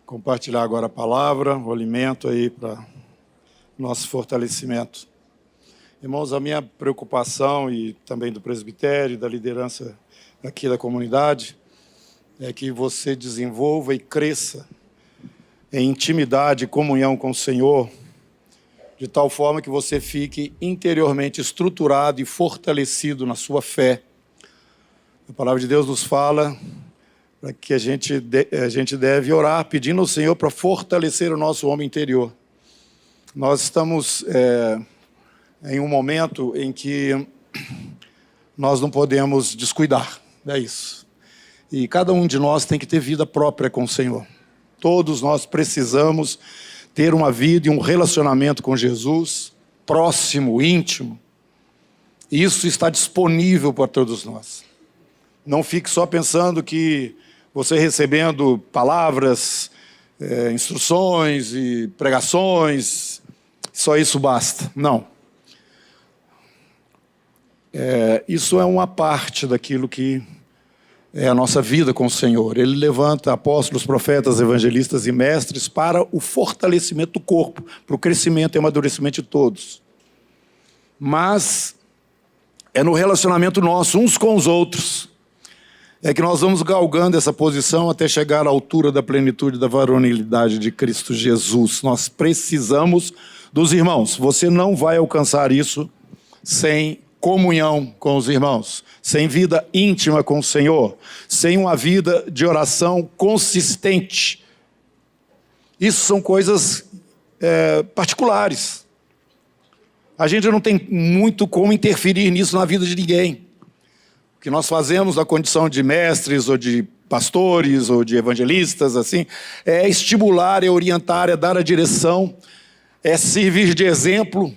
compartilhar agora a palavra, o alimento aí para nosso fortalecimento. Irmãos, a minha preocupação e também do presbitério, da liderança aqui da comunidade, é que você desenvolva e cresça em intimidade e comunhão com o Senhor, de tal forma que você fique interiormente estruturado e fortalecido na sua fé. A palavra de Deus nos fala que a gente deve orar pedindo ao Senhor para fortalecer o nosso homem interior. Nós estamos em um momento em que nós não podemos descuidar, é isso. E cada um de nós tem que ter vida própria com o Senhor. Todos nós precisamos ter uma vida e um relacionamento com Jesus, próximo, íntimo. Isso está disponível para todos nós. Não fique só pensando que você recebendo palavras, instruções e pregações, só isso basta. Não. Isso é uma parte daquilo que é a nossa vida com o Senhor. Ele levanta apóstolos, profetas, evangelistas e mestres para o fortalecimento do corpo, para o crescimento e amadurecimento de todos. Mas é no relacionamento nosso, uns com os outros, é que nós vamos galgando essa posição até chegar à altura da plenitude da varonilidade de Cristo Jesus. Nós precisamos dos irmãos. Você não vai alcançar isso sem comunhão com os irmãos, sem vida íntima com o Senhor, sem uma vida de oração consistente. Isso são coisas particulares. A gente não tem muito como interferir nisso na vida de ninguém. O que nós fazemos na condição de mestres, ou de pastores, ou de evangelistas, assim, é estimular, é orientar, é dar a direção, é servir de exemplo.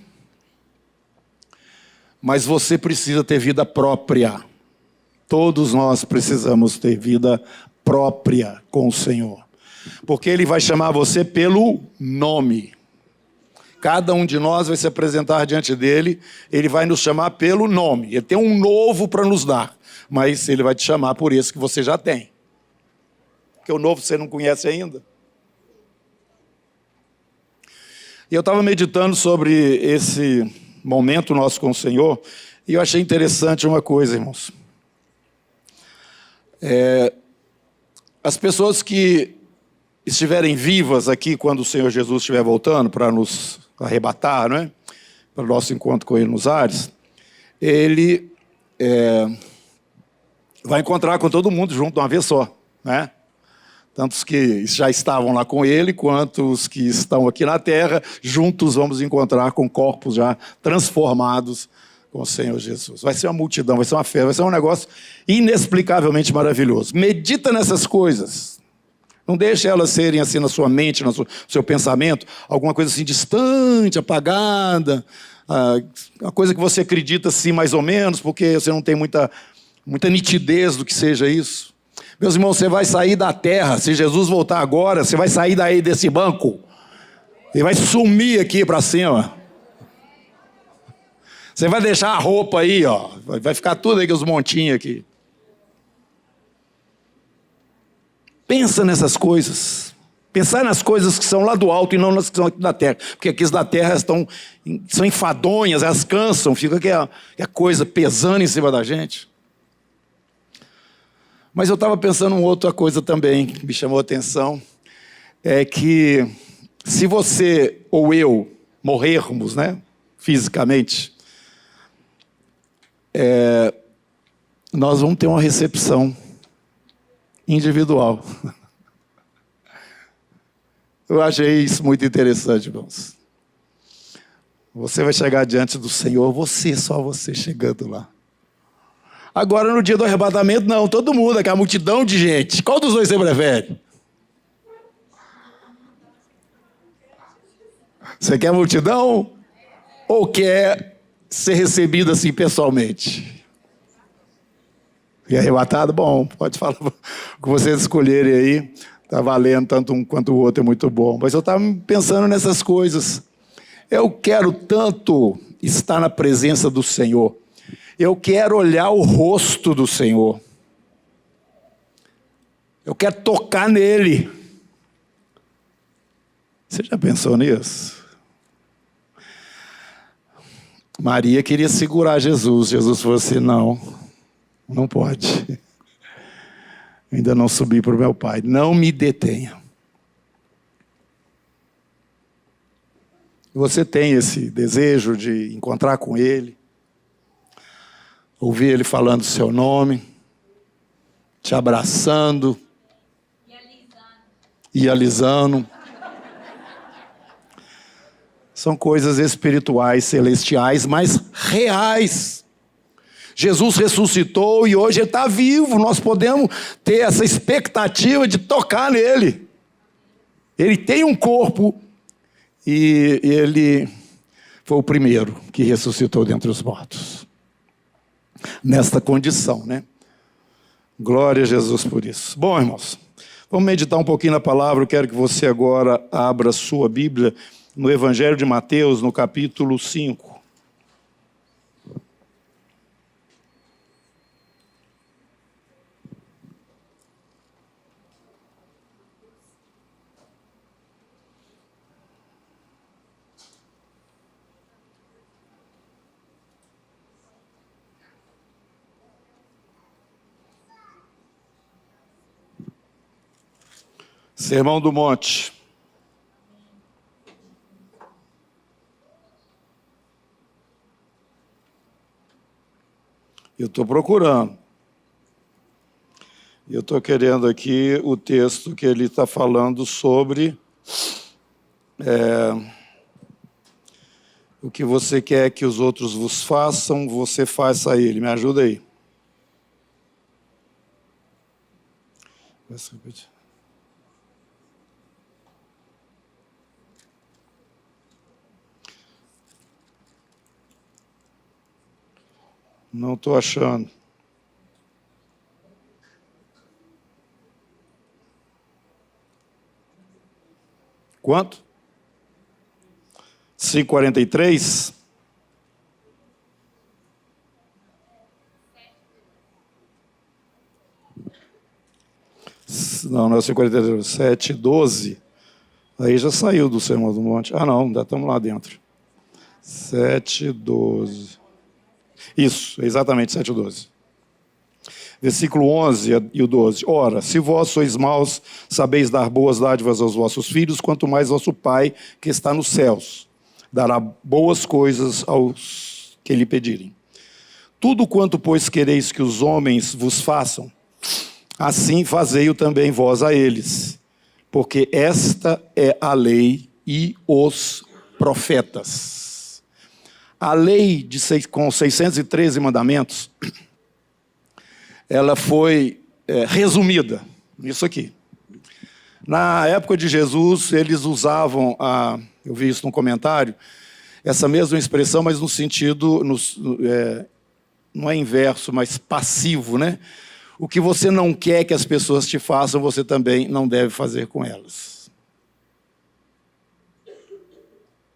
Mas você precisa ter vida própria. Todos nós precisamos ter vida própria com o Senhor. Porque Ele vai chamar você pelo nome. Cada um de nós vai se apresentar diante dEle, Ele vai nos chamar pelo nome. Ele tem um novo para nos dar, mas Ele vai te chamar por esse que você já tem. Porque o novo você não conhece ainda. E eu estava meditando sobre esse momento nosso com o Senhor, e eu achei interessante uma coisa, irmãos. As pessoas que estiverem vivas aqui quando o Senhor Jesus estiver voltando para nos arrebatar, não é? Para o nosso encontro com Ele nos ares, Ele vai encontrar com todo mundo junto de uma vez só, né? Tanto os que já estavam lá com Ele, quanto os que estão aqui na terra, juntos vamos encontrar com corpos já transformados com o Senhor Jesus. Vai ser uma multidão, vai ser uma festa, vai ser um negócio inexplicavelmente maravilhoso. Medita nessas coisas. Não deixe elas serem assim na sua mente, no seu pensamento, alguma coisa assim distante, apagada, uma coisa que você acredita assim mais ou menos, porque você não tem muita nitidez do que seja isso. Meus irmãos, você vai sair da terra, se Jesus voltar agora, você vai sair daí desse banco, e vai sumir aqui para cima. Você vai deixar a roupa aí, ó, vai ficar tudo aí, os montinhos aqui. Pensa nessas coisas. Pensar nas coisas que são lá do alto e não nas que são aqui da terra. Porque aqui as da terra são enfadonhas, elas cansam, fica aquela coisa pesando em cima da gente. Mas eu estava pensando em outra coisa também, que me chamou a atenção, é que se você ou eu morrermos, né, fisicamente, nós vamos ter uma recepção individual. Eu achei isso muito interessante, irmãos. Você vai chegar diante do Senhor, só você chegando lá. Agora, no dia do arrebatamento, não, todo mundo, aquela multidão de gente. Qual dos dois você prefere? Você quer multidão ou quer ser recebido assim pessoalmente? E arrebatado? Bom, pode falar o que vocês escolherem aí. Está valendo, tanto um quanto o outro é muito bom. Mas eu estava pensando nessas coisas. Eu quero tanto estar na presença do Senhor. Eu quero olhar o rosto do Senhor. Eu quero tocar nele. Você já pensou nisso? Maria queria segurar Jesus. Jesus falou assim, não pode. Ainda não subi para o meu Pai. Não me detenha. Você tem esse desejo de encontrar com Ele, ouvir Ele falando o seu nome, te abraçando e alisando. São coisas espirituais, celestiais, mas reais. Jesus ressuscitou e hoje Ele está vivo. Nós podemos ter essa expectativa de tocar nele. Ele tem um corpo e Ele foi o primeiro que ressuscitou dentre os mortos. Nesta condição, né? Glória a Jesus por isso. Bom, irmãos, vamos meditar um pouquinho na palavra. Eu quero que você agora abra sua Bíblia no Evangelho de Mateus, no capítulo 5. Sermão do Monte. Eu estou procurando. Eu estou querendo aqui o texto que ele está falando sobre o que você quer que os outros vos façam, você faça a ele. Me ajuda aí. Não estou achando. Quanto? 5:43? Não é 5:43, 7:12. Aí já saiu do Sermão do Monte. Ah, não, ainda estamos lá dentro. 7:12. Isso, exatamente, 7:12. Versículo 11 e o 12. Ora, se vós sois maus, sabeis dar boas dádivas aos vossos filhos, quanto mais vosso Pai, que está nos céus, dará boas coisas aos que lhe pedirem. Tudo quanto, pois, quereis que os homens vos façam, assim fazei-o também vós a eles, porque esta é a lei e os profetas. A lei com 613 mandamentos, ela foi resumida nisso aqui. Na época de Jesus, eles usavam, eu vi isso num comentário, essa mesma expressão, mas no sentido, não é inverso, mas passivo, né? O que você não quer que as pessoas te façam, você também não deve fazer com elas.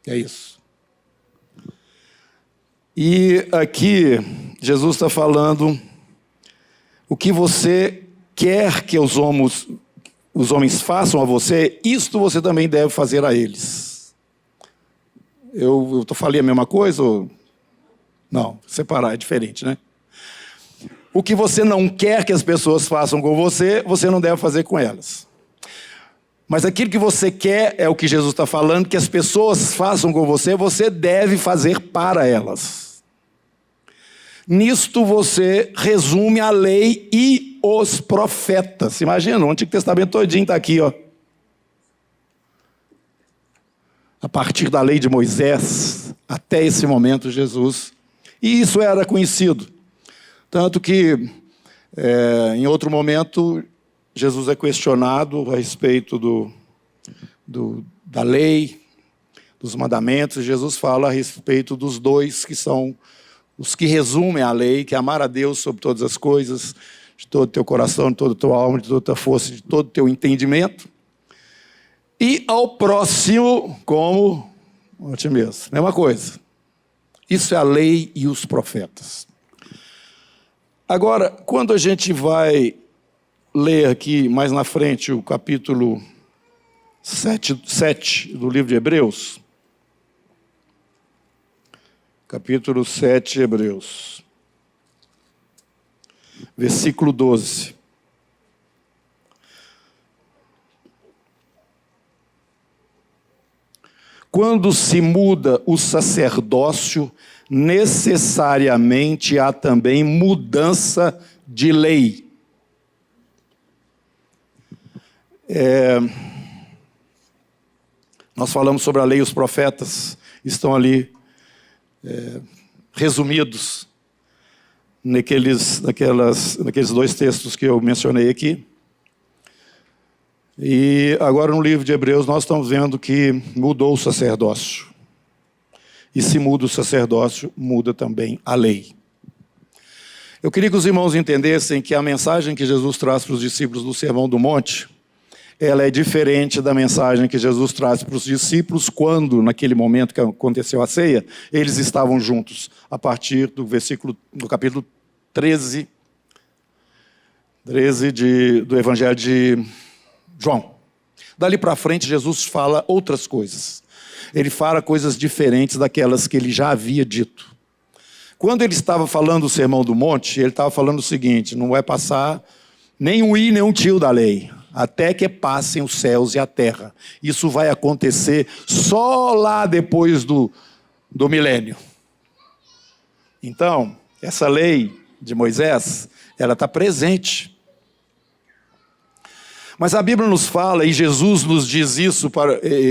É isso. E aqui, Jesus está falando, o que você quer que os homens façam a você, isto você também deve fazer a eles. Eu falei a mesma coisa? Ou... Não, separar é diferente, né? O que você não quer que as pessoas façam com você, você não deve fazer com elas. Mas aquilo que você quer, é o que Jesus está falando, que as pessoas façam com você, você deve fazer para elas. Nisto você resume a lei e os profetas. Imagina, o Antigo Testamento todinho está aqui, ó. A partir da lei de Moisés, até esse momento, Jesus. E isso era conhecido. Tanto que, em outro momento, Jesus é questionado a respeito da lei, dos mandamentos. Jesus fala a respeito dos dois que são os que resumem a lei, que é amar a Deus sobre todas as coisas, de todo o teu coração, de toda a tua alma, de toda a tua força, de todo o teu entendimento. E ao próximo como a ti mesmo. Mesma coisa. Isso é a lei e os profetas. Agora, quando a gente vai ler aqui mais na frente o capítulo 7 do livro de Hebreus. Capítulo 7, Hebreus. Versículo 12. Quando se muda o sacerdócio, necessariamente há também mudança de lei. Nós falamos sobre a lei e os profetas, estão ali resumidos naqueles 2 textos que eu mencionei aqui. E agora no livro de Hebreus nós estamos vendo que mudou o sacerdócio. E se muda o sacerdócio, muda também a lei. Eu queria que os irmãos entendessem que a mensagem que Jesus traz para os discípulos do Sermão do Monte, ela é diferente da mensagem que Jesus traz para os discípulos quando, naquele momento que aconteceu a ceia, eles estavam juntos, a partir do capítulo 13 do Evangelho de João. Dali para frente, Jesus fala outras coisas. Ele fala coisas diferentes daquelas que ele já havia dito. Quando ele estava falando o Sermão do Monte, ele estava falando o seguinte: não vai passar nem um i, nem um tio da lei, até que passem os céus e a terra. Isso vai acontecer só lá depois do milênio. Então, essa lei de Moisés, ela está presente. Mas a Bíblia nos fala, e Jesus nos diz isso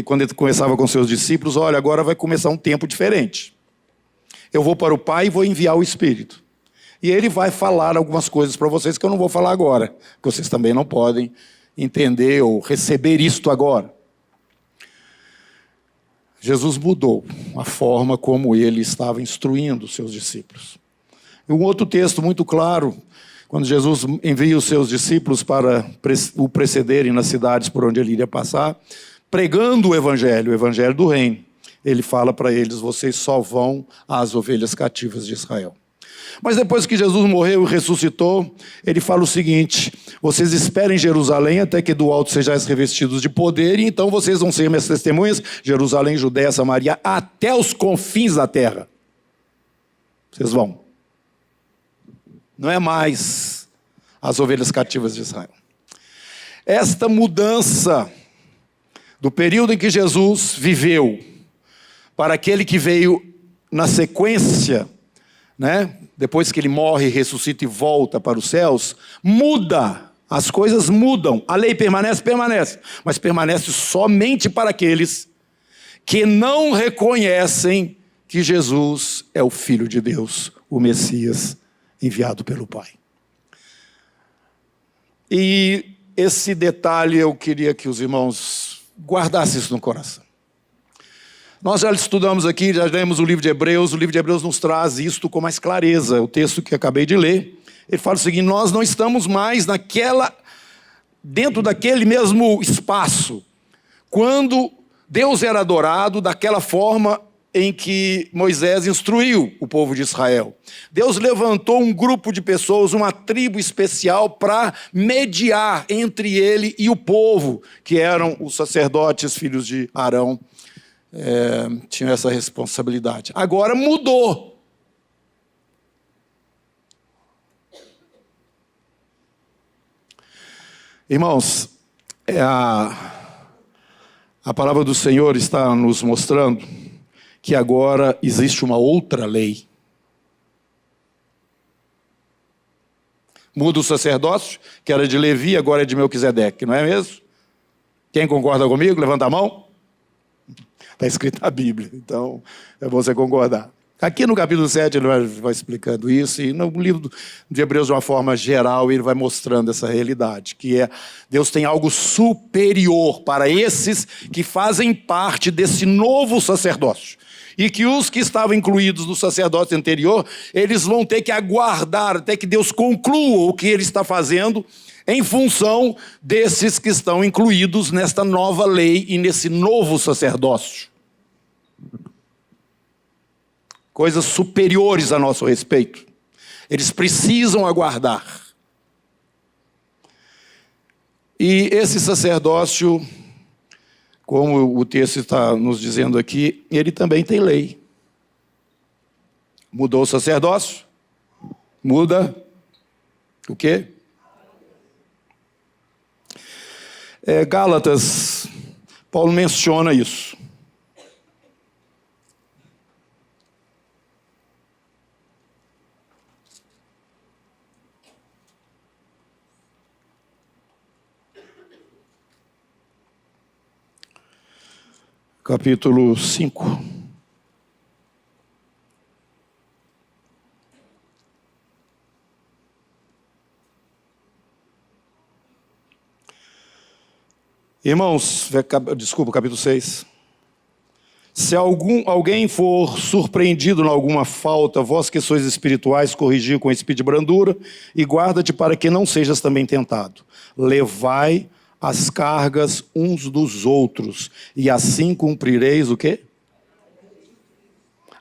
quando ele conversava com seus discípulos: olha, agora vai começar um tempo diferente. Eu vou para o Pai e vou enviar o Espírito. E ele vai falar algumas coisas para vocês que eu não vou falar agora, que vocês também não podem entender ou receber isto agora. Jesus mudou a forma como ele estava instruindo os seus discípulos. E um outro texto muito claro, quando Jesus envia os seus discípulos para o precederem nas cidades por onde ele iria passar, pregando o evangelho do reino, ele fala para eles: vocês só vão às ovelhas cativas de Israel. Mas depois que Jesus morreu e ressuscitou, ele fala o seguinte: vocês esperem em Jerusalém até que do alto sejais revestidos de poder, e então vocês vão ser minhas testemunhas, Jerusalém, Judéia, Samaria, até os confins da terra. Vocês vão. Não é mais as ovelhas cativas de Israel. Esta mudança do período em que Jesus viveu para aquele que veio na sequência, né? Depois que ele morre, ressuscita e volta para os céus, muda, as coisas mudam. A lei permanece, mas permanece somente para aqueles que não reconhecem que Jesus é o Filho de Deus, o Messias enviado pelo Pai. E esse detalhe eu queria que os irmãos guardassem isso no coração. Nós já estudamos aqui, já lemos o livro de Hebreus nos traz isto com mais clareza. O texto que acabei de ler, ele fala o seguinte: nós não estamos mais dentro daquele mesmo espaço, quando Deus era adorado daquela forma em que Moisés instruiu o povo de Israel. Deus levantou um grupo de pessoas, uma tribo especial, para mediar entre ele e o povo, que eram os sacerdotes, filhos de Arão. Tinha essa responsabilidade. Agora mudou. Irmãos, a palavra do Senhor está nos mostrando que agora existe uma outra lei. Muda o sacerdócio, que era de Levi, agora é de Melquisedeque, não é mesmo? Quem concorda comigo? Levanta a mão. Está escrito na Bíblia, então é bom você concordar. Aqui no capítulo 7 ele vai explicando isso, e no livro de Hebreus, de uma forma geral, ele vai mostrando essa realidade, que Deus tem algo superior para esses que fazem parte desse novo sacerdócio. E que os que estavam incluídos no sacerdócio anterior, eles vão ter que aguardar até que Deus conclua o que ele está fazendo, em função desses que estão incluídos nesta nova lei e nesse novo sacerdócio. Coisas superiores a nosso respeito. Eles precisam aguardar. E esse sacerdócio como o texto está nos dizendo aqui, ele também tem lei. Mudou o sacerdócio? Muda o quê? Gálatas, Paulo menciona isso. Capítulo 5. Irmãos, desculpa, capítulo 6. Se alguém for surpreendido em alguma falta, vós que sois espirituais, corrigi com espírito de brandura, e guarda-te para que não sejas também tentado. Levai as cargas uns dos outros, e assim cumprireis o quê?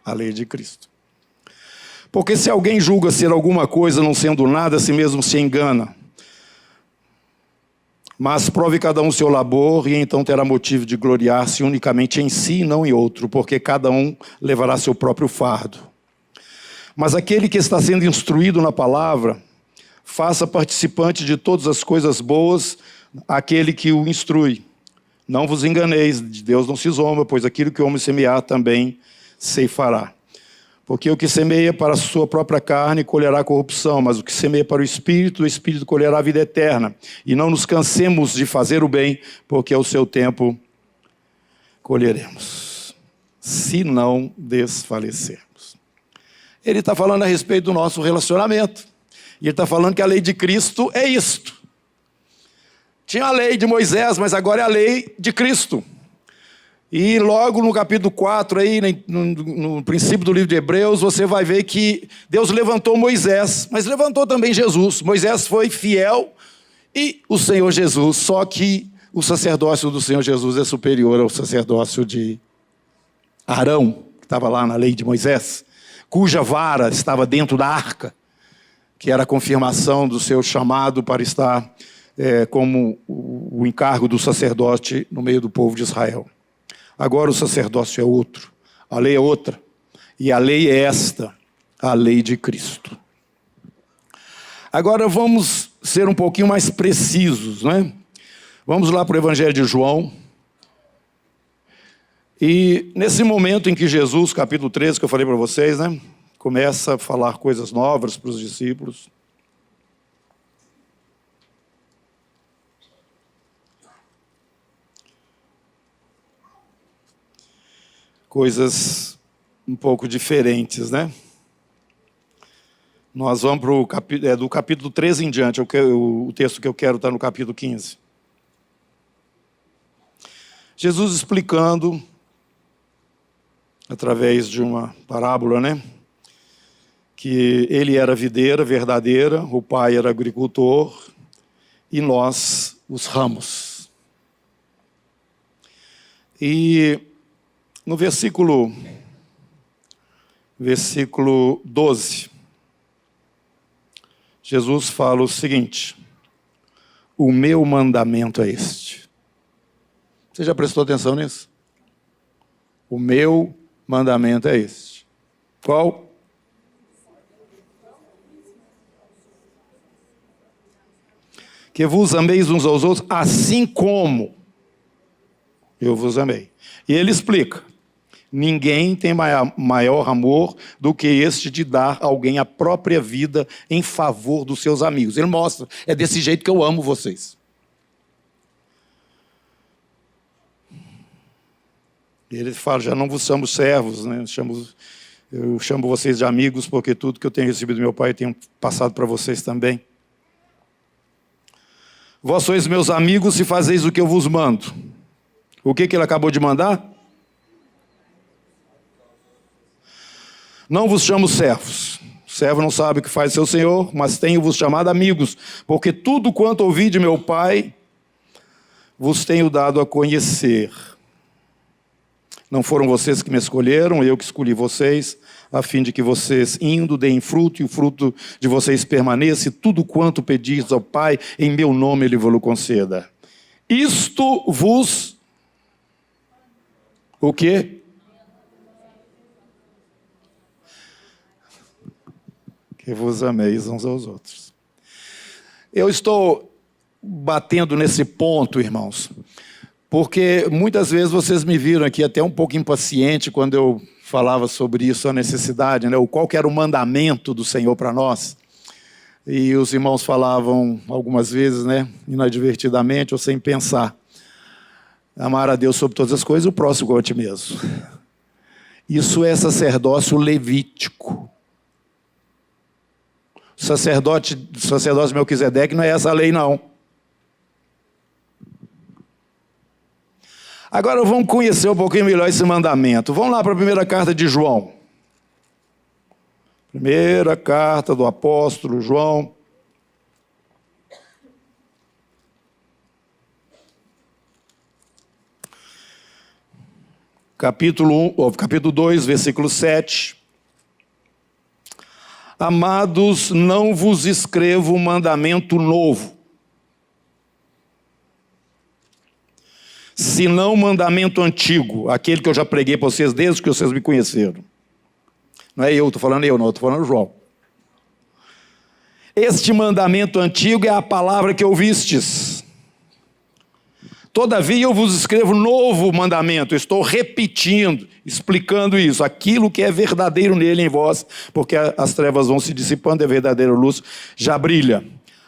A lei de Cristo. Porque se alguém julga ser alguma coisa não sendo nada, a si mesmo se engana. Mas prove cada um seu labor, e então terá motivo de gloriar-se unicamente em si e não em outro, porque cada um levará seu próprio fardo. Mas aquele que está sendo instruído na palavra, faça participante de todas as coisas boas aquele que o instrui. Não vos enganeis, de Deus não se zomba, pois aquilo que o homem semear também ceifará. Porque o que semeia para a sua própria carne colherá corrupção, mas o que semeia para o Espírito colherá a vida eterna. E não nos cansemos de fazer o bem, porque ao seu tempo colheremos, se não desfalecermos. Ele está falando a respeito do nosso relacionamento. E ele está falando que a lei de Cristo é isto. Tinha a lei de Moisés, mas agora é a lei de Cristo. E logo no capítulo 4, aí, no princípio do livro de Hebreus, você vai ver que Deus levantou Moisés, mas levantou também Jesus. Moisés foi fiel e o Senhor Jesus, só que o sacerdócio do Senhor Jesus é superior ao sacerdócio de Arão, que estava lá na lei de Moisés, cuja vara estava dentro da arca, que era a confirmação do seu chamado para estar como o encargo do sacerdote no meio do povo de Israel. Agora o sacerdócio é outro, a lei é outra, e a lei é esta, a lei de Cristo. Agora vamos ser um pouquinho mais precisos, né? Vamos lá para o Evangelho de João. E nesse momento em que Jesus, capítulo 13, que eu falei para vocês, né? Começa a falar coisas novas para os discípulos. Coisas um pouco diferentes, né? Nós vamos para do capítulo 13 em diante, o texto que eu quero está no capítulo 15. Jesus explicando, através de uma parábola, né? Que ele era a videira verdadeira, o pai era agricultor, e nós os ramos. E no versículo 12, Jesus fala o seguinte: o meu mandamento é este. Você já prestou atenção nisso? O meu mandamento é este. Qual? Que vos ameis uns aos outros, assim como eu vos amei. E ele explica: ninguém tem maior amor do que este de dar a alguém a própria vida em favor dos seus amigos. Ele mostra, é desse jeito que eu amo vocês. Ele fala, já não vos chamo servos, né? Eu chamo vocês de amigos, porque tudo que eu tenho recebido do meu Pai eu tenho passado para vocês também. Vós sois meus amigos se fazeis o que eu vos mando. O que ele acabou de mandar? Não vos chamo servos. O servo não sabe o que faz seu senhor, mas tenho-vos chamado amigos, porque tudo quanto ouvi de meu Pai, vos tenho dado a conhecer. Não foram vocês que me escolheram, eu que escolhi vocês, a fim de que vocês, indo, deem fruto, e o fruto de vocês permaneça, e tudo quanto pedis ao Pai, em meu nome Ele vos conceda. Isto vos O quê? Que vos ameis uns aos outros. Eu estou batendo nesse ponto, irmãos, porque muitas vezes vocês me viram aqui até um pouco impaciente quando eu falava sobre isso, a necessidade, né? Qual que era o mandamento do Senhor para nós. E os irmãos falavam algumas vezes, né, inadvertidamente ou sem pensar: amar a Deus sobre todas as coisas e o próximo igual a ti mesmo. Isso é sacerdócio levítico. O sacerdócio Melquisedeque não é essa lei, não. Agora vamos conhecer um pouquinho melhor esse mandamento. Vamos lá para a primeira carta de João. Primeira carta do apóstolo João. Capítulo 2, versículo 7. Amados, não vos escrevo mandamento novo, senão mandamento antigo, aquele que eu já preguei para vocês desde que vocês me conheceram. Não é eu, estou falando eu, não, estou falando João. Este mandamento antigo é a palavra que ouvistes. Todavia eu vos escrevo novo mandamento, estou repetindo, explicando isso, aquilo que é verdadeiro nele em vós, porque as trevas vão se dissipando e a verdadeira luz já brilha.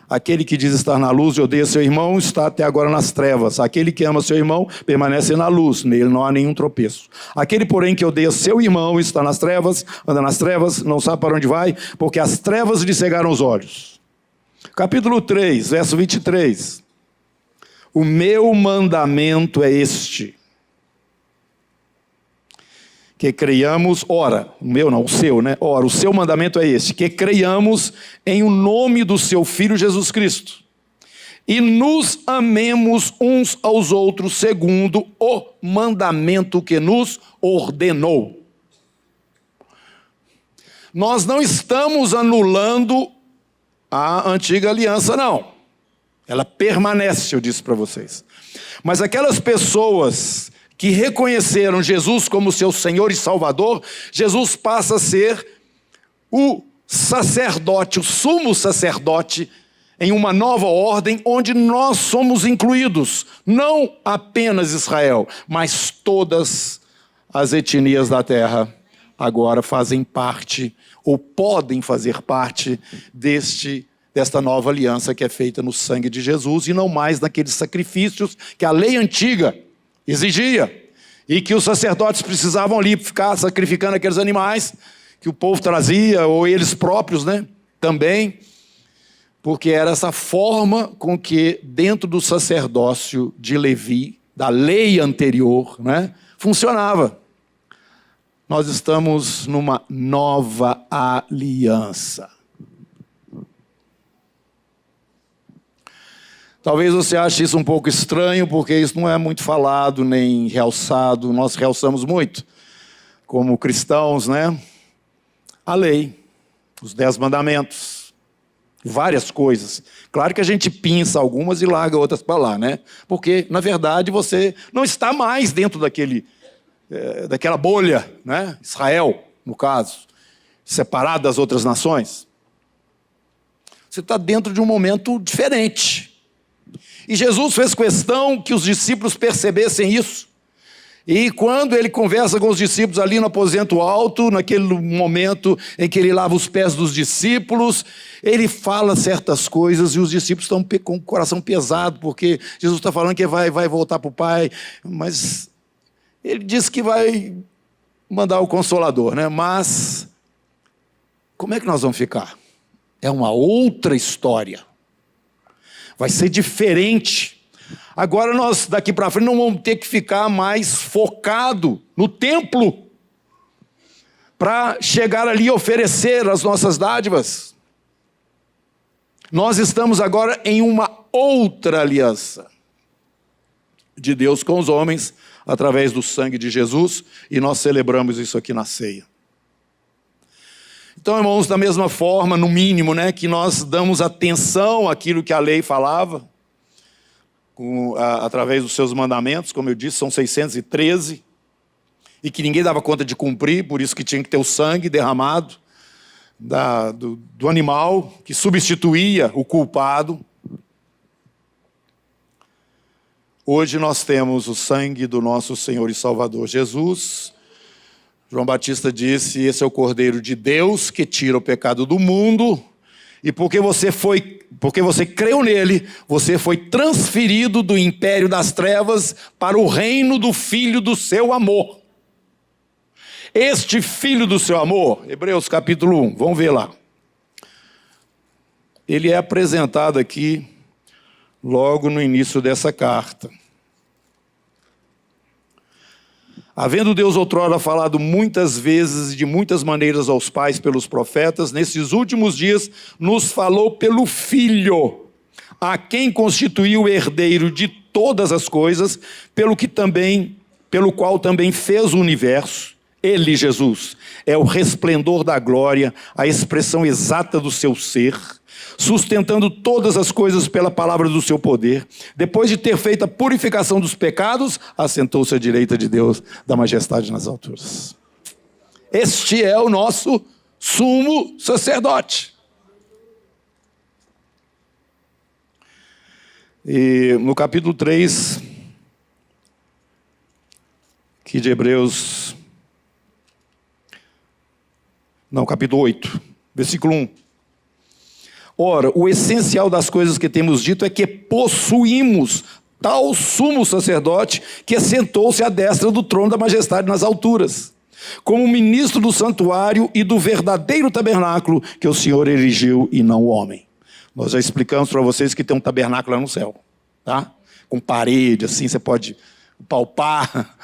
Aquele que diz estar na luz e odeia seu irmão está até agora nas trevas. Aquele que ama seu irmão permanece na luz, nele não há nenhum tropeço. Aquele, porém, que odeia seu irmão está nas trevas, anda nas trevas, não sabe para onde vai, porque as trevas lhe cegaram os olhos. Capítulo 3, verso 23. O meu mandamento é este, que creiamos, o seu, né? O seu mandamento é este, que creiamos em o nome do seu Filho Jesus Cristo e nos amemos uns aos outros segundo o mandamento que nos ordenou. Nós não estamos anulando a antiga aliança, não. Ela permanece, eu disse para vocês. Mas aquelas pessoas que reconheceram Jesus como seu Senhor e Salvador, Jesus passa a ser o sacerdote, o sumo sacerdote, em uma nova ordem, onde nós somos incluídos. Não apenas Israel, mas todas as etnias da terra agora fazem parte, ou podem fazer parte desta nova aliança que é feita no sangue de Jesus, e não mais naqueles sacrifícios que a lei antiga exigia, e que os sacerdotes precisavam ali ficar sacrificando aqueles animais que o povo trazia, ou eles próprios, né, também, porque era essa forma com que dentro do sacerdócio de Levi, da lei anterior, né, funcionava. Nós estamos numa nova aliança. Talvez você ache isso um pouco estranho, porque isso não é muito falado, nem realçado. Nós realçamos muito, como cristãos, né? A lei, os 10 mandamentos, várias coisas. Claro que a gente pinça algumas e larga outras para lá, né? Porque, na verdade, você não está mais dentro daquela bolha, né? Israel, no caso, separado das outras nações. Você está dentro de um momento diferente. E Jesus fez questão que os discípulos percebessem isso. E quando ele conversa com os discípulos ali no aposento alto, naquele momento em que ele lava os pés dos discípulos, ele fala certas coisas e os discípulos estão com o coração pesado, porque Jesus está falando que vai voltar para o Pai, mas ele diz que vai mandar o Consolador, né? Mas como é que nós vamos ficar? É uma outra história. Vai ser diferente. Agora nós, daqui para frente, não vamos ter que ficar mais focado no templo para chegar ali e oferecer as nossas dádivas. Nós estamos agora em uma outra aliança de Deus com os homens, através do sangue de Jesus, e nós celebramos isso aqui na ceia. Então, irmãos, da mesma forma, no mínimo, né, que nós damos atenção àquilo que a lei falava, através dos seus mandamentos, como eu disse, são 613, e que ninguém dava conta de cumprir, por isso que tinha que ter o sangue derramado do animal que substituía o culpado. Hoje nós temos o sangue do nosso Senhor e Salvador Jesus. João Batista disse: esse é o Cordeiro de Deus que tira o pecado do mundo. E porque você creu nele, você foi transferido do império das trevas para o reino do Filho do seu amor. Este Filho do seu amor, Hebreus capítulo 1, vamos ver lá. Ele é apresentado aqui logo no início dessa carta. Havendo Deus outrora falado muitas vezes e de muitas maneiras aos pais pelos profetas, nesses últimos dias nos falou pelo Filho, a quem constituiu o herdeiro de todas as coisas, pelo qual também fez o universo. Ele, Jesus, é o resplendor da glória, a expressão exata do seu ser, sustentando todas as coisas pela palavra do seu poder. Depois de ter feito a purificação dos pecados, assentou-se à direita de Deus, da majestade nas alturas. Este é o nosso sumo sacerdote. E no capítulo 3, aqui de Hebreus, capítulo 8, versículo 1. Ora, o essencial das coisas que temos dito é que possuímos tal sumo sacerdote que assentou-se à destra do trono da majestade nas alturas, como ministro do santuário e do verdadeiro tabernáculo que o Senhor erigiu e não o homem. Nós já explicamos para vocês que tem um tabernáculo lá no céu, tá? Com parede, assim, você pode palpar.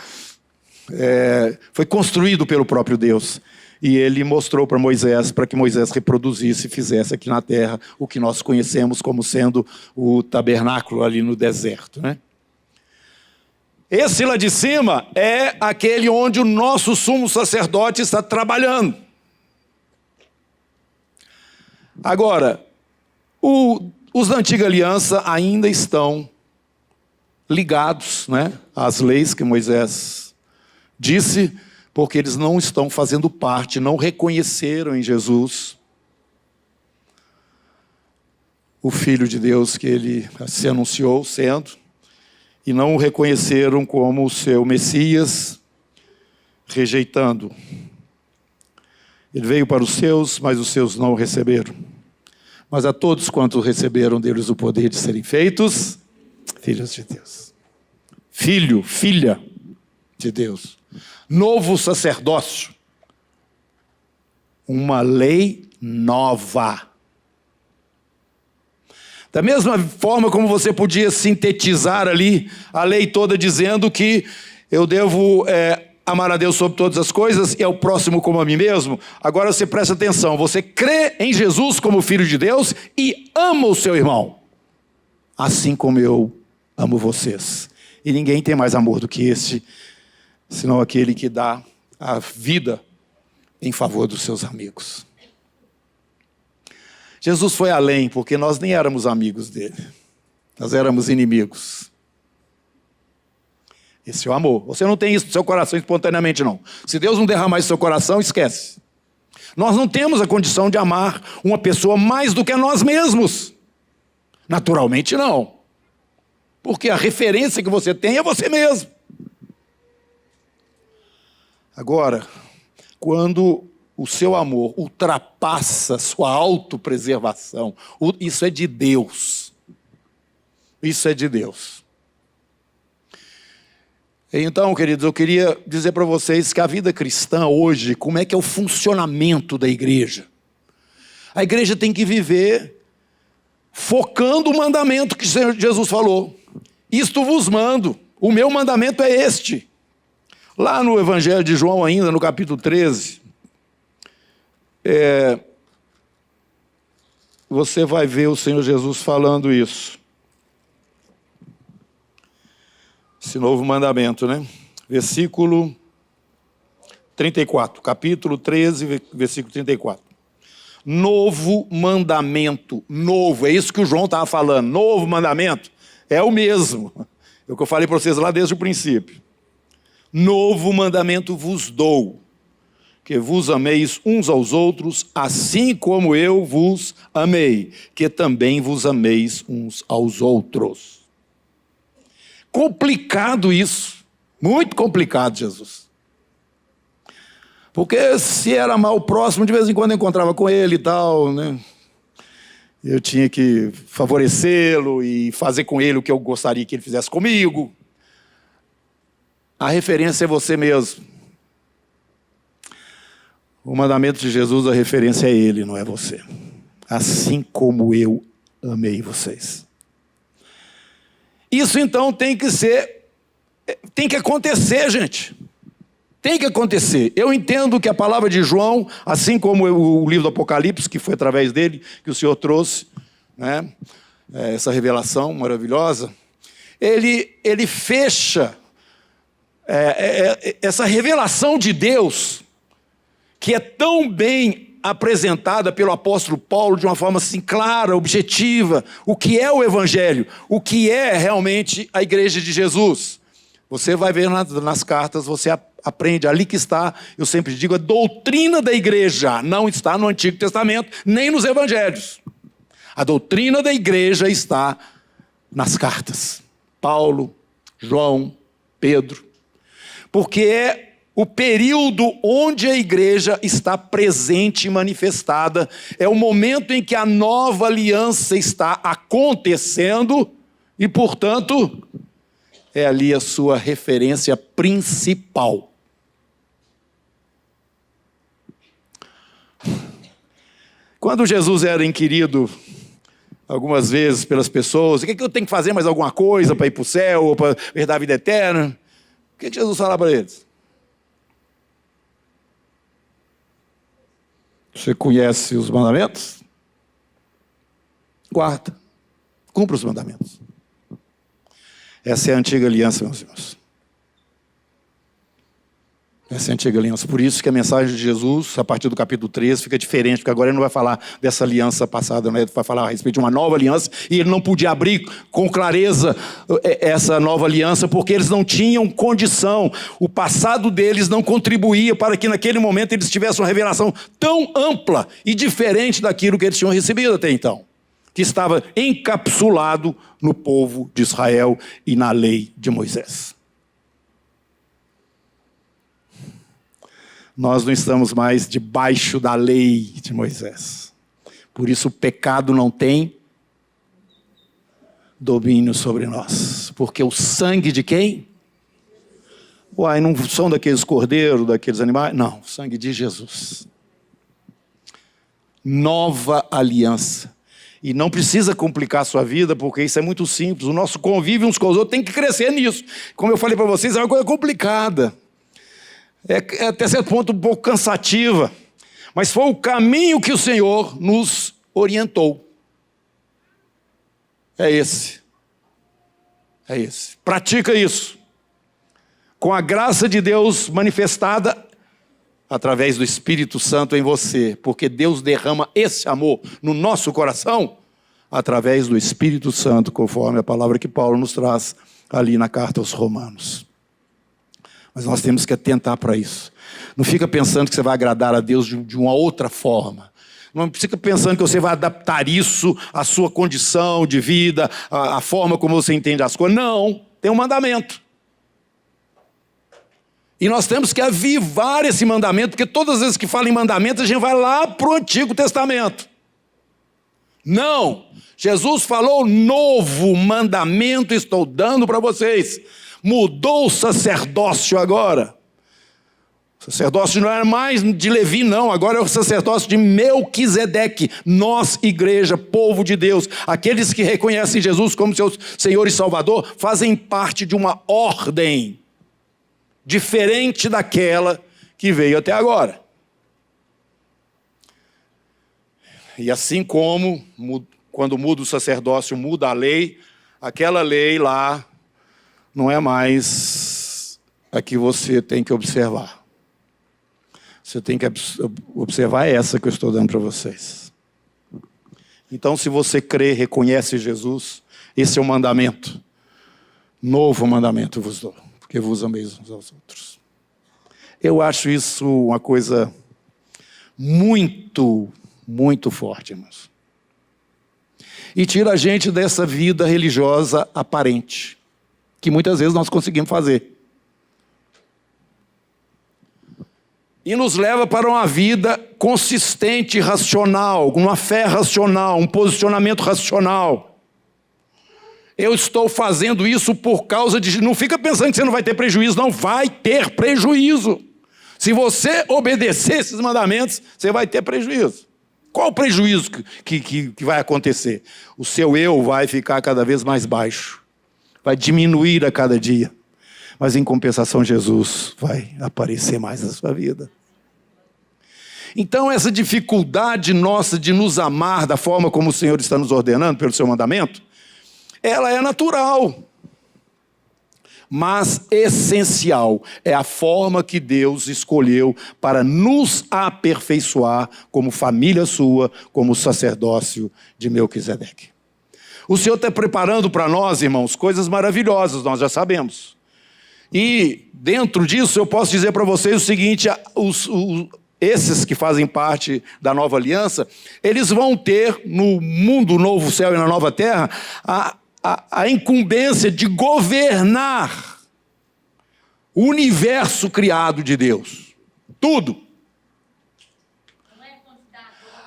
Foi construído pelo próprio Deus. E ele mostrou para Moisés, para que Moisés reproduzisse e fizesse aqui na terra o que nós conhecemos como sendo o tabernáculo ali no deserto, né? Esse lá de cima é aquele onde o nosso sumo sacerdote está trabalhando. Agora, os da antiga aliança ainda estão ligados, né, às leis que Moisés disse, porque eles não estão fazendo parte, não reconheceram em Jesus o Filho de Deus que ele se anunciou sendo, e não o reconheceram como o seu Messias, rejeitando. Ele veio para os seus, mas os seus não o receberam. Mas a todos quantos receberam deles o poder de serem feitos filhos de Deus. Filho, filha de Deus. Novo sacerdócio, uma lei nova. Da mesma forma como você podia sintetizar ali a lei toda dizendo que eu devo amar a Deus sobre todas as coisas e ao próximo como a mim mesmo, agora você presta atenção, você crê em Jesus como Filho de Deus e ama o seu irmão, assim como eu amo vocês. E ninguém tem mais amor do que esse, senão aquele que dá a vida em favor dos seus amigos. Jesus foi além, porque nós nem éramos amigos dele. Nós éramos inimigos. Esse é o amor. Você não tem isso no seu coração espontaneamente, não. Se Deus não derramar isso no seu coração, esquece. Nós não temos a condição de amar uma pessoa mais do que a nós mesmos. Naturalmente, não. Porque a referência que você tem é você mesmo. Agora, quando o seu amor ultrapassa sua autopreservação, isso é de Deus. Isso é de Deus. Então, queridos, eu queria dizer para vocês que a vida cristã hoje, como é que é o funcionamento da igreja? A igreja tem que viver focando o mandamento que Jesus falou. Isto vos mando, o meu mandamento é este. Lá no Evangelho de João ainda, no capítulo 13, você vai ver o Senhor Jesus falando isso. Esse novo mandamento, né? Versículo 34, capítulo 13, versículo 34. Novo mandamento, novo, é isso que o João estava falando, novo mandamento, é o mesmo. É o que eu falei para vocês lá desde o princípio. Novo mandamento vos dou, que vos ameis uns aos outros, assim como eu vos amei, que também vos ameis uns aos outros. Complicado isso, muito complicado, Jesus. Porque se era mal próximo, de vez em quando eu encontrava com ele e tal, né? Eu tinha que favorecê-lo e fazer com ele o que eu gostaria que ele fizesse comigo. A referência é você mesmo. O mandamento de Jesus, a referência é ele, não é você. Assim como eu amei vocês. Isso então tem que acontecer, gente. Tem que acontecer. Eu entendo que a palavra de João, assim como o livro do Apocalipse, que foi através dele que o Senhor trouxe, né, essa revelação maravilhosa, ele fecha essa revelação de Deus, que é tão bem apresentada pelo apóstolo Paulo de uma forma assim clara, objetiva, o que é o Evangelho, o que é realmente a Igreja de Jesus. Você vai ver nas cartas, você aprende, ali que está, eu sempre digo, a doutrina da igreja não está no Antigo Testamento, nem nos Evangelhos. A doutrina da igreja está nas cartas. Paulo, João, Pedro. Porque é o período onde a igreja está presente e manifestada, é o momento em que a nova aliança está acontecendo e, portanto, é ali a sua referência principal. Quando Jesus era inquirido algumas vezes pelas pessoas, o que eu tenho que fazer mais alguma coisa para ir para o céu ou para herdar a vida eterna? O que Jesus falava para eles? Você conhece os mandamentos? Guarda, cumpra os mandamentos. Essa é a antiga aliança, meus irmãos. Essa é a antiga aliança. Por isso que a mensagem de Jesus, a partir do capítulo 13, fica diferente, porque agora ele não vai falar dessa aliança passada, né? Ele vai falar a respeito de uma nova aliança, e ele não podia abrir com clareza essa nova aliança, porque eles não tinham condição. O passado deles não contribuía para que naquele momento eles tivessem uma revelação tão ampla e diferente daquilo que eles tinham recebido até então, que estava encapsulado no povo de Israel e na lei de Moisés. Nós não estamos mais debaixo da lei de Moisés. Por isso o pecado não tem domínio sobre nós. Porque o sangue de quem? Uai, não são daqueles cordeiros, daqueles animais? Não, o sangue de Jesus. Nova aliança. E não precisa complicar a sua vida, porque isso é muito simples. O nosso convívio uns com os outros tem que crescer nisso. Como eu falei para vocês, é uma coisa complicada. É até certo ponto um pouco cansativa. Mas foi o caminho que o Senhor nos orientou. É esse. É esse. Pratica isso. Com a graça de Deus manifestada através do Espírito Santo em você, porque Deus derrama esse amor no nosso coração através do Espírito Santo, conforme a palavra que Paulo nos traz ali na carta aos Romanos. Mas nós temos que atentar para isso. Não fica pensando que você vai agradar a Deus de uma outra forma. Não fica pensando que você vai adaptar isso à sua condição de vida, à forma como você entende as coisas. Não, tem um mandamento. E nós temos que avivar esse mandamento, porque todas as vezes que fala em mandamento, a gente vai lá para o Antigo Testamento. Não, Jesus falou: novo mandamento estou dando para vocês. Mudou o sacerdócio agora. O sacerdócio não era mais de Levi, não. Agora é o sacerdócio de Melquisedeque. Nós, igreja, povo de Deus, aqueles que reconhecem Jesus como seu Senhor e Salvador, fazem parte de uma ordem diferente daquela que veio até agora. E assim como, quando muda o sacerdócio, muda a lei, aquela lei lá não é mais a que você tem que observar. Você tem que observar essa que eu estou dando para vocês. Então, se você crê, reconhece Jesus, esse é o mandamento. Novo mandamento vos dou. porque vos ameis uns aos outros. Eu acho isso uma coisa muito, muito forte, irmãos. E tira a gente dessa vida religiosa aparente, que muitas vezes nós conseguimos fazer. E nos leva para uma vida consistente e racional, uma fé racional, um posicionamento racional. Eu estou fazendo isso por causa de... Não fica pensando que você não vai ter prejuízo, não vai ter prejuízo. Se você obedecer esses mandamentos, você vai ter prejuízo. Qual o prejuízo que vai acontecer? O seu eu vai ficar cada vez mais baixo, vai diminuir a cada dia. Mas em compensação, Jesus vai aparecer mais na sua vida. Então essa dificuldade nossa de nos amar da forma como o Senhor está nos ordenando pelo seu mandamento, ela é natural, mas essencial. É a forma que Deus escolheu para nos aperfeiçoar como família sua, como sacerdócio de Melquisedeque. O Senhor está preparando para nós, irmãos, coisas maravilhosas, nós já sabemos. E dentro disso eu posso dizer para vocês o seguinte, esses que fazem parte da nova aliança, eles vão ter no mundo novo céu e na nova terra a incumbência de governar o universo criado de Deus. Tudo.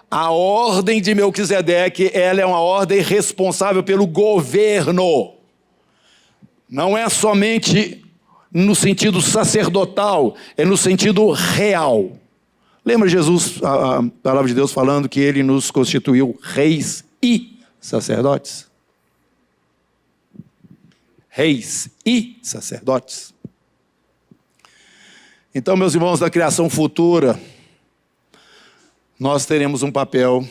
A ordem de Melquisedeque, ela é uma ordem responsável pelo governo. Não é somente no sentido sacerdotal, é no sentido real. Lembra Jesus, a palavra de Deus falando que ele nos constituiu reis e sacerdotes? Reis e sacerdotes. Então, meus irmãos, da criação futura, nós teremos um papel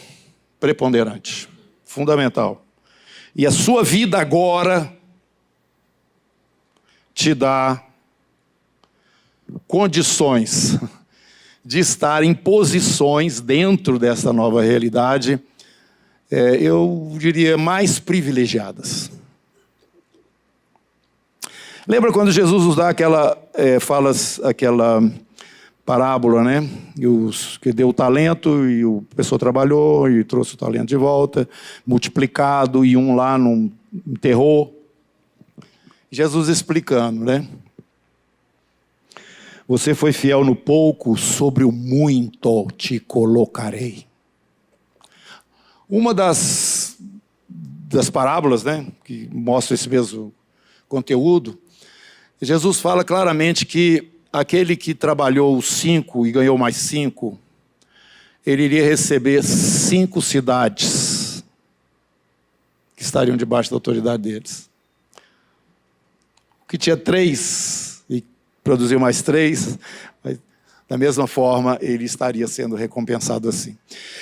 preponderante, fundamental. E a sua vida agora te dá condições de estar em posições dentro dessa nova realidade, eu diria, mais privilegiadas. Lembra quando Jesus nos dá aquela parábola, né? Que deu o talento e a pessoa trabalhou e trouxe o talento de volta, multiplicado, e um lá não enterrou. Jesus explicando, né? Você foi fiel no pouco, sobre o muito te colocarei. Uma das parábolas, né, que mostra esse mesmo conteúdo, Jesus fala claramente que aquele que trabalhou 5 e ganhou mais 5, ele iria receber 5 cidades que estariam debaixo da autoridade deles. O que tinha 3 e produziu mais 3, da mesma forma ele estaria sendo recompensado assim.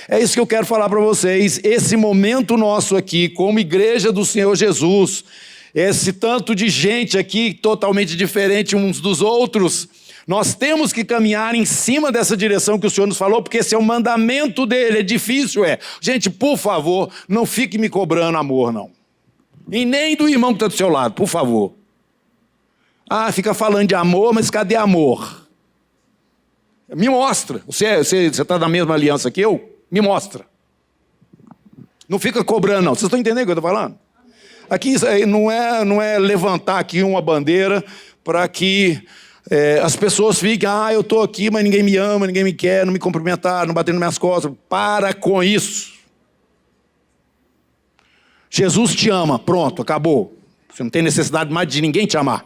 É isso que eu quero falar para vocês. Esse momento nosso aqui, como igreja do Senhor Jesus, esse tanto de gente aqui totalmente diferente uns dos outros, nós temos que caminhar em cima dessa direção que o Senhor nos falou, porque esse é o mandamento dele. É difícil, Gente, por favor, não fique me cobrando amor, não. E nem do irmão que está do seu lado, por favor. Fica falando de amor, mas cadê amor? Me mostra. Você está na mesma aliança que eu? Me mostra. Não fica cobrando, não. Vocês estão entendendo o que eu estou falando? Aqui não é levantar aqui uma bandeira para que as pessoas fiquem, eu estou aqui, mas ninguém me ama, ninguém me quer, não me cumprimentar, não bater nas minhas costas. Para com isso. Jesus te ama, pronto, acabou. Você não tem necessidade mais de ninguém te amar.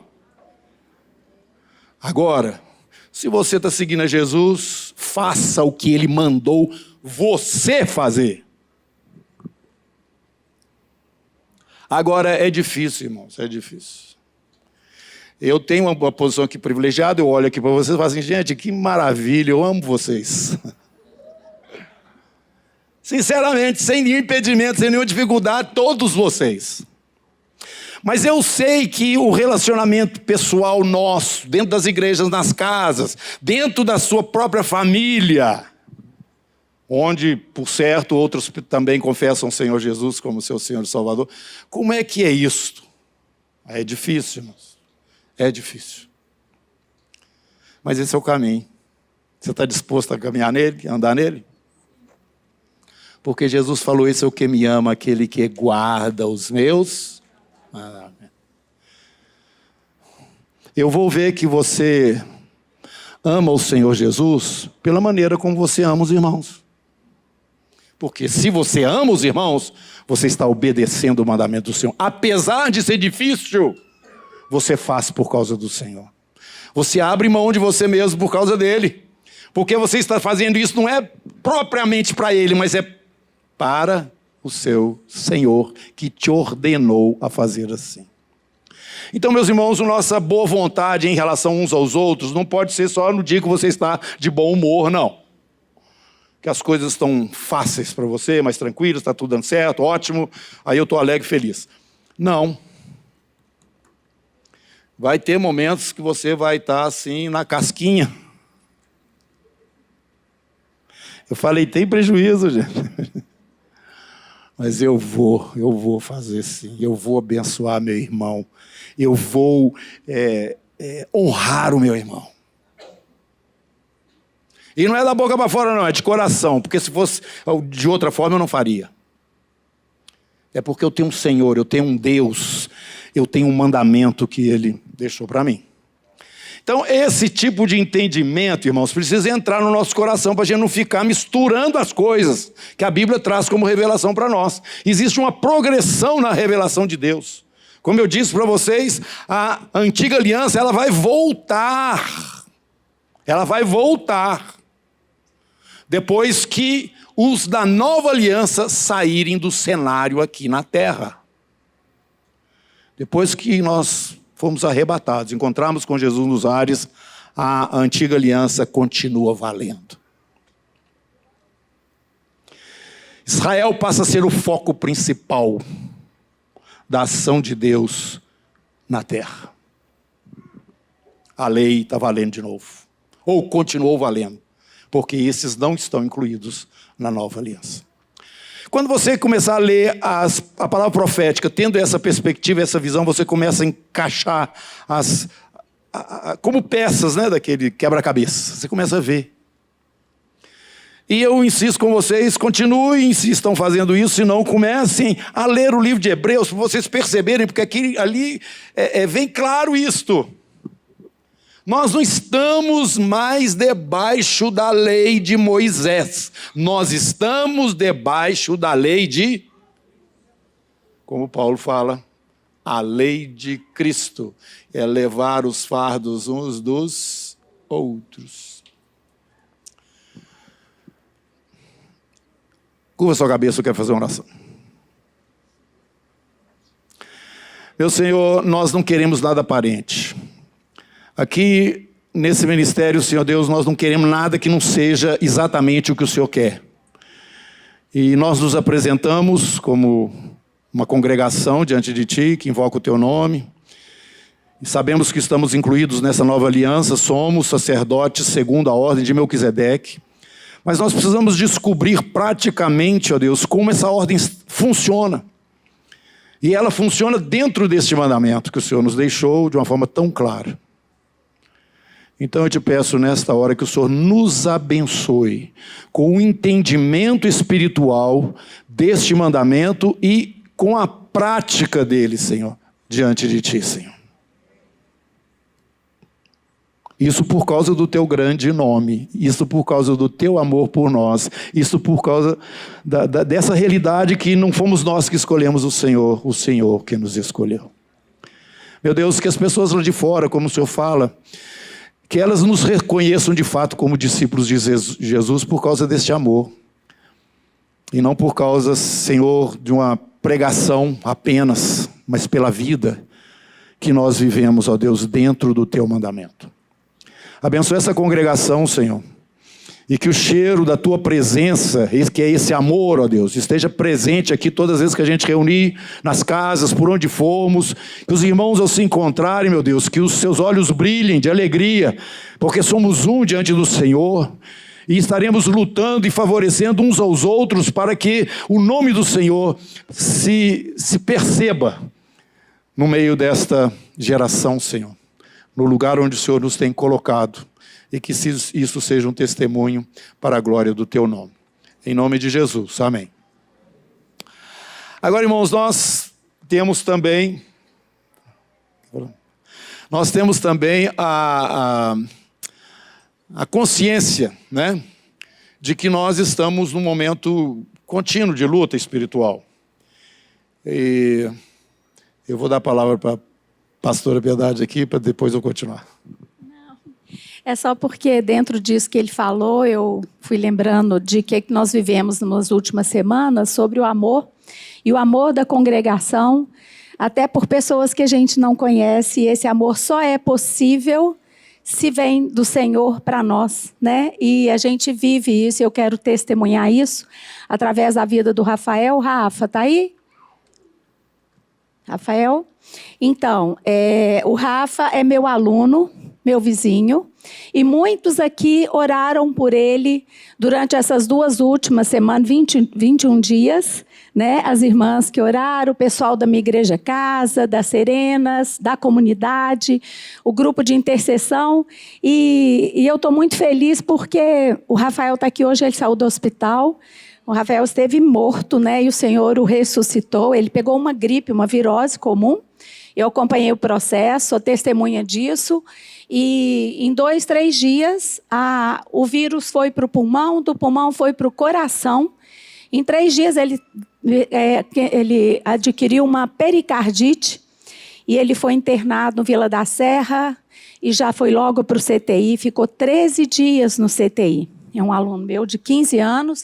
Agora, se você está seguindo a Jesus, faça o que Ele mandou você fazer. Agora, é difícil, irmãos, é difícil. Eu tenho uma posição aqui privilegiada, eu olho aqui para vocês e falo assim, gente, que maravilha, eu amo vocês. Sinceramente, sem nenhum impedimento, sem nenhuma dificuldade, todos vocês. Mas eu sei que o relacionamento pessoal nosso, dentro das igrejas, nas casas, dentro da sua própria família, onde, por certo, outros também confessam o Senhor Jesus como seu Senhor e Salvador. Como é que é isto? É difícil, irmãos. É difícil. Mas esse é o caminho. Você está disposto a caminhar nele, a andar nele? Porque Jesus falou, esse é o que me ama, aquele que guarda os meus. Eu vou ver que você ama o Senhor Jesus pela maneira como você ama os irmãos. Porque se você ama os irmãos, você está obedecendo o mandamento do Senhor. Apesar de ser difícil, você faz por causa do Senhor. Você abre mão de você mesmo por causa dele. Porque você está fazendo isso não é propriamente para ele, mas é para o seu Senhor que te ordenou a fazer assim. Então, meus irmãos, a nossa boa vontade em relação uns aos outros não pode ser só no dia que você está de bom humor, não. Que as coisas estão fáceis para você, mais tranquilas, está tudo dando certo, ótimo, aí eu estou alegre e feliz. Não. Vai ter momentos que você vai estar assim na casquinha. Eu falei, tem prejuízo, gente. Mas eu vou fazer sim, eu vou abençoar meu irmão, eu vou honrar o meu irmão. E não é da boca para fora não, é de coração, porque se fosse de outra forma eu não faria. É porque eu tenho um Senhor, eu tenho um Deus, eu tenho um mandamento que Ele deixou para mim. Então, esse tipo de entendimento, irmãos, precisa entrar no nosso coração para a gente não ficar misturando as coisas que a Bíblia traz como revelação para nós. Existe uma progressão na revelação de Deus. Como eu disse para vocês, a antiga aliança, ela vai voltar. Ela vai voltar. Depois que os da nova aliança saírem do cenário aqui na terra. Depois que nós fomos arrebatados, encontramos com Jesus nos ares, a antiga aliança continua valendo. Israel passa a ser o foco principal da ação de Deus na terra. A lei está valendo de novo, ou continuou valendo, porque esses não estão incluídos na nova aliança. Quando você começar a ler a palavra profética, tendo essa perspectiva, essa visão, você começa a encaixar como peças, né, daquele quebra-cabeça. Você começa a ver. E eu insisto com vocês, continuem, insistam fazendo isso, se não comecem a ler o livro de Hebreus, para vocês perceberem, porque ali vem claro isto. Nós não estamos mais debaixo da lei de Moisés. Nós estamos debaixo da lei de... Como Paulo fala, a lei de Cristo é levar os fardos uns dos outros. Curva sua cabeça, eu quero fazer uma oração. Meu Senhor, nós não queremos nada aparente. Aqui, nesse ministério, Senhor Deus, nós não queremos nada que não seja exatamente o que o Senhor quer. E nós nos apresentamos como uma congregação diante de Ti, que invoca o Teu nome. E sabemos que estamos incluídos nessa nova aliança, somos sacerdotes segundo a ordem de Melquisedeque. Mas nós precisamos descobrir praticamente, ó Deus, como essa ordem funciona. E ela funciona dentro deste mandamento que o Senhor nos deixou de uma forma tão clara. Então eu te peço nesta hora que o Senhor nos abençoe com o entendimento espiritual deste mandamento e com a prática dele, Senhor, diante de Ti, Senhor. Isso por causa do Teu grande nome, isso por causa do Teu amor por nós, isso por causa dessa realidade que não fomos nós que escolhemos o Senhor que nos escolheu. Meu Deus, que as pessoas lá de fora, como o Senhor fala, que elas nos reconheçam de fato como discípulos de Jesus por causa deste amor. E não por causa, Senhor, de uma pregação apenas, mas pela vida que nós vivemos, ó Deus, dentro do Teu mandamento. Abençoa essa congregação, Senhor. E que o cheiro da Tua presença, que é esse amor, ó Deus, esteja presente aqui todas as vezes que a gente reunir, nas casas, por onde formos. Que os irmãos ao se encontrarem, meu Deus, que os seus olhos brilhem de alegria, porque somos um diante do Senhor. E estaremos lutando e favorecendo uns aos outros para que o nome do Senhor se perceba no meio desta geração, Senhor. No lugar onde o Senhor nos tem colocado. e que isso seja um testemunho para a glória do teu nome. Em nome de Jesus, amém. Agora, irmãos, nós temos também a consciência, né, de que nós estamos num momento contínuo de luta espiritual. E eu vou dar a palavra para a pastora Piedade aqui, para depois eu continuar. É só porque dentro disso que ele falou, eu fui lembrando de que nós vivemos nas últimas semanas sobre o amor, e o amor da congregação, até por pessoas que a gente não conhece, e esse amor só é possível se vem do Senhor para nós, né? E a gente vive isso, eu quero testemunhar isso, através da vida do Rafael. Rafa, tá aí? Rafael? Então, o Rafa é meu aluno, meu vizinho, e muitos aqui oraram por ele durante essas 2 últimas semanas, 21 dias, né? As irmãs que oraram, o pessoal da minha igreja casa, das Serenas, da comunidade, o grupo de intercessão, e eu estou muito feliz porque o Rafael está aqui hoje, ele saiu do hospital. O Rafael esteve morto, né? E o Senhor o ressuscitou. Ele pegou uma gripe, uma virose comum. Eu acompanhei o processo, sou testemunha disso. E em 2, 3 dias, o vírus foi para o pulmão, do pulmão foi para o coração. Em 3 dias, ele adquiriu uma pericardite e ele foi internado no Vila da Serra e já foi logo para o CTI. Ficou 13 dias no CTI. É um aluno meu de 15 anos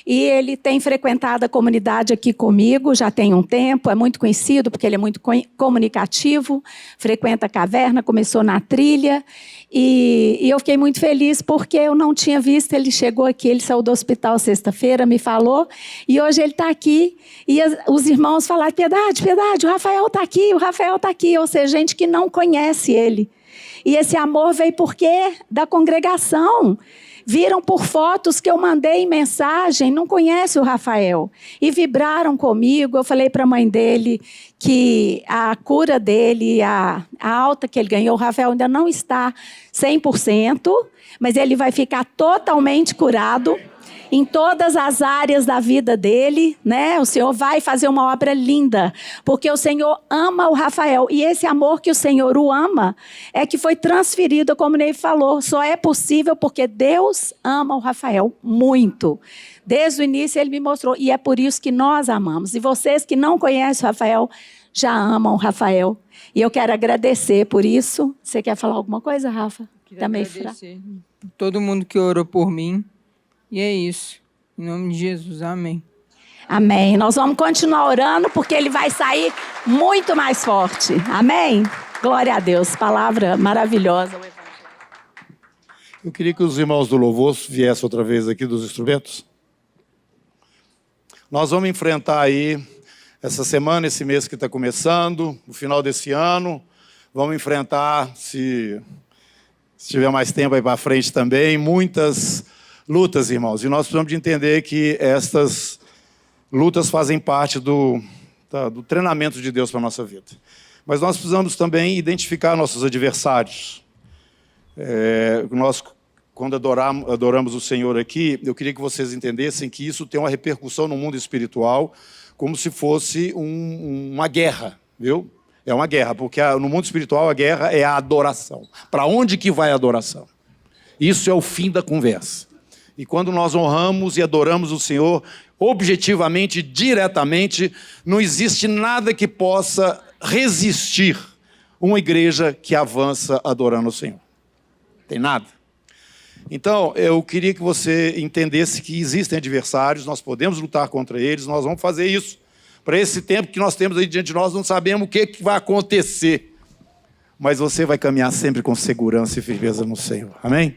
e ele tem frequentado a comunidade aqui comigo, já tem um tempo, é muito conhecido porque ele é muito comunicativo, frequenta a caverna, começou na trilha e eu fiquei muito feliz porque eu não tinha visto, ele chegou aqui, ele saiu do hospital sexta-feira, me falou e hoje ele está aqui e os irmãos falaram, Piedade, o Rafael está aqui, ou seja, gente que não conhece ele. E esse amor veio por quê? Da congregação. Viram por fotos que eu mandei em mensagem, não conhece o Rafael. E vibraram comigo, eu falei para a mãe dele que a cura dele, a alta que ele ganhou, o Rafael ainda não está 100%, mas ele vai ficar totalmente curado em todas as áreas da vida dele, né? O Senhor vai fazer uma obra linda, porque o Senhor ama o Rafael. E esse amor que o Senhor o ama é que foi transferido, como o Ney falou, só é possível porque Deus ama o Rafael muito. Desde o início ele me mostrou, e é por isso que nós amamos. E vocês que não conhecem o Rafael, já amam o Rafael. E eu quero agradecer por isso. Você quer falar alguma coisa, Rafa? Queria agradecer todo mundo que orou por mim. E é isso. Em nome de Jesus. Amém. Amém. Nós vamos continuar orando porque ele vai sair muito mais forte. Amém? Glória a Deus. Palavra maravilhosa. Eu queria que os irmãos do louvor viessem outra vez aqui dos instrumentos. Nós vamos enfrentar aí essa semana, esse mês que está começando, no final desse ano. Vamos enfrentar, se tiver mais tempo aí para frente também, muitas lutas, irmãos. E nós precisamos de entender que estas lutas fazem parte do treinamento de Deus para a nossa vida. Mas nós precisamos também identificar nossos adversários. Nós, quando adoramos o Senhor aqui, eu queria que vocês entendessem que isso tem uma repercussão no mundo espiritual, como se fosse uma guerra, viu? É uma guerra, porque no mundo espiritual a guerra é a adoração. Para onde que vai a adoração? Isso é o fim da conversa. E quando nós honramos e adoramos o Senhor, objetivamente, diretamente, não existe nada que possa resistir uma igreja que avança adorando o Senhor. Tem nada. Então, eu queria que você entendesse que existem adversários, nós podemos lutar contra eles, nós vamos fazer isso. Para esse tempo que nós temos aí diante de nós, não sabemos o que vai acontecer. Mas você vai caminhar sempre com segurança e firmeza no Senhor. Amém?